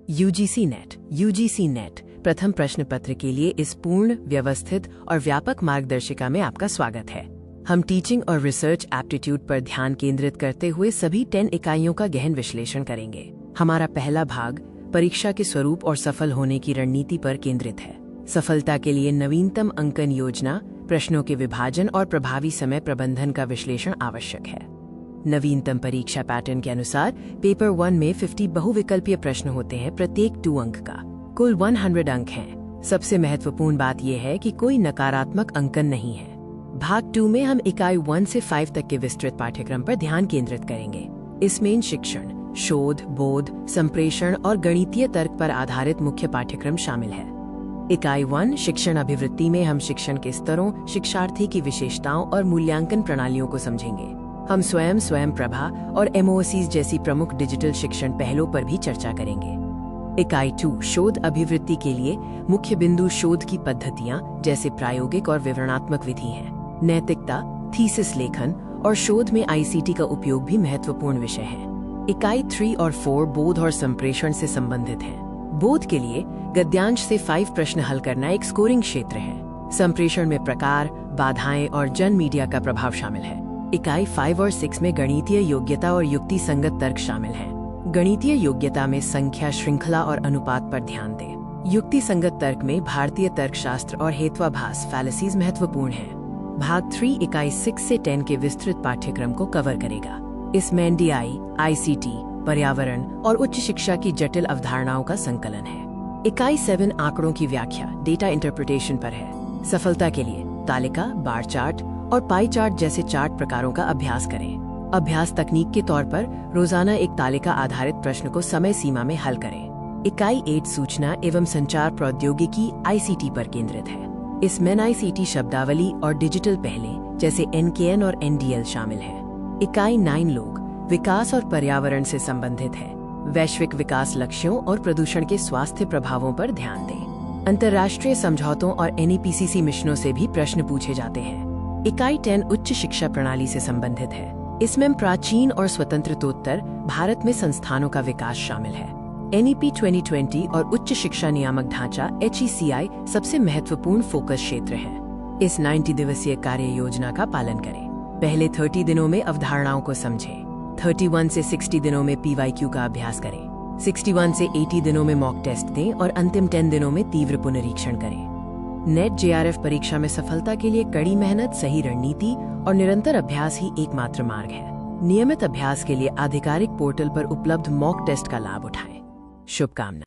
UGC net प्रथम प्रश्न पत्र के लिए इस पूर्ण, व्यवस्थित और व्यापक मार्गदर्शिका में आपका स्वागत है। हम टीचिंग और रिसर्च एप्टीट्यूड पर ध्यान केंद्रित करते हुए सभी 10 इकाइयों का गहन विश्लेषण करेंगे। हमारा पहला भाग परीक्षा के स्वरूप और सफल होने की रणनीति पर केंद्रित है। सफलता के लिए नवीनतम अंकन योजना, प्रश्नों के विभाजन और प्रभावी समय प्रबंधन का विश्लेषण आवश्यक है। नवीनतम परीक्षा पैटर्न के अनुसार पेपर 1 में 50 बहुविकल्पीय प्रश्न होते हैं, प्रत्येक 2 अंक का। कुल 100 अंक हैं। सबसे महत्वपूर्ण बात यह है कि कोई नकारात्मक अंकन नहीं है। भाग 2 में हम इकाई 1 से 5 तक के विस्तृत पाठ्यक्रम पर ध्यान केंद्रित करेंगे। इसमें शिक्षण, शोध, बोध, संप्रेषण और गणितीय तर्क पर आधारित मुख्य पाठ्यक्रम शामिल है। इकाई 1 शिक्षण अभिवृत्ति में हम शिक्षण के स्तरों, शिक्षार्थी की विशेषताओं और मूल्यांकन प्रणालियों को समझेंगे। हम स्वयं प्रभा और MOOCs जैसी प्रमुख डिजिटल शिक्षण पहलों पर भी चर्चा करेंगे। इकाई 2 शोध अभिवृत्ति के लिए मुख्य बिंदु शोध की पद्धतियां जैसे प्रायोगिक और विवरणात्मक विधि हैं। नैतिकता, थीसिस लेखन और शोध में ICT का उपयोग भी महत्वपूर्ण विषय है। इकाई 3 और 4 बोध और संप्रेषण से संबंधित हैं। बोध के लिए गद्यांश से 5 प्रश्न हल करना एक स्कोरिंग क्षेत्र है। संप्रेषण में प्रकार, बाधाएं और जन मीडिया का प्रभाव शामिल है। इकाई 5 और 6 में गणितीय योग्यता और युक्ति संगत तर्क शामिल हैं। गणितीय योग्यता में संख्या, श्रृंखला और अनुपात पर ध्यान दें। युक्ति संगत तर्क में भारतीय तर्कशास्त्र और हेत्वाभास फैलेसीज महत्वपूर्ण हैं। भाग 3 इकाई 6 से 10 के विस्तृत पाठ्यक्रम को कवर करेगा। इसमें NDI, ICT, पर्यावरण और उच्च शिक्षा की जटिल अवधारणाओं का संकलन है। इकाई 7 आंकड़ों की व्याख्या, डेटा इंटरप्रिटेशन पर है। सफलता के लिए तालिका, बार चार्ट और पाई चार्ट जैसे चार्ट प्रकारों का अभ्यास करें। अभ्यास तकनीक के तौर पर रोजाना एक तालिका आधारित प्रश्न को समय सीमा में हल करें। इकाई 8 सूचना एवं संचार प्रौद्योगिकी ICT पर केंद्रित है। इसमें ICT शब्दावली और डिजिटल पहले जैसे NKN और NDL शामिल है। इकाई 9 लोग, विकास और पर्यावरण से संबंधित है। वैश्विक विकास लक्ष्यों और प्रदूषण के स्वास्थ्य प्रभावों पर ध्यान दें। अंतर्राष्ट्रीय समझौतों और NEPCC मिशनों से भी प्रश्न पूछे जाते हैं। इकाई 10 उच्च शिक्षा प्रणाली से संबंधित है। इसमें प्राचीन और स्वतंत्रतोत्तर भारत में संस्थानों का विकास शामिल है। NEP 2020 और उच्च शिक्षा नियामक ढांचा HECI सबसे महत्वपूर्ण फोकस क्षेत्र है। इस 90 दिवसीय कार्य योजना का पालन करें। पहले 30 दिनों में अवधारणाओं को समझें। 31 से 60 दिनों में PYQ का अभ्यास करें। 61 से 80 दिनों में मॉक टेस्ट दें और अंतिम 10 दिनों में तीव्र पुनरीक्षण करें। नेट JRF परीक्षा में सफलता के लिए कड़ी मेहनत, सही रणनीति और निरंतर अभ्यास ही एकमात्र मार्ग है। नियमित अभ्यास के लिए आधिकारिक पोर्टल पर उपलब्ध मॉक टेस्ट का लाभ उठाएं। शुभकामनाएं।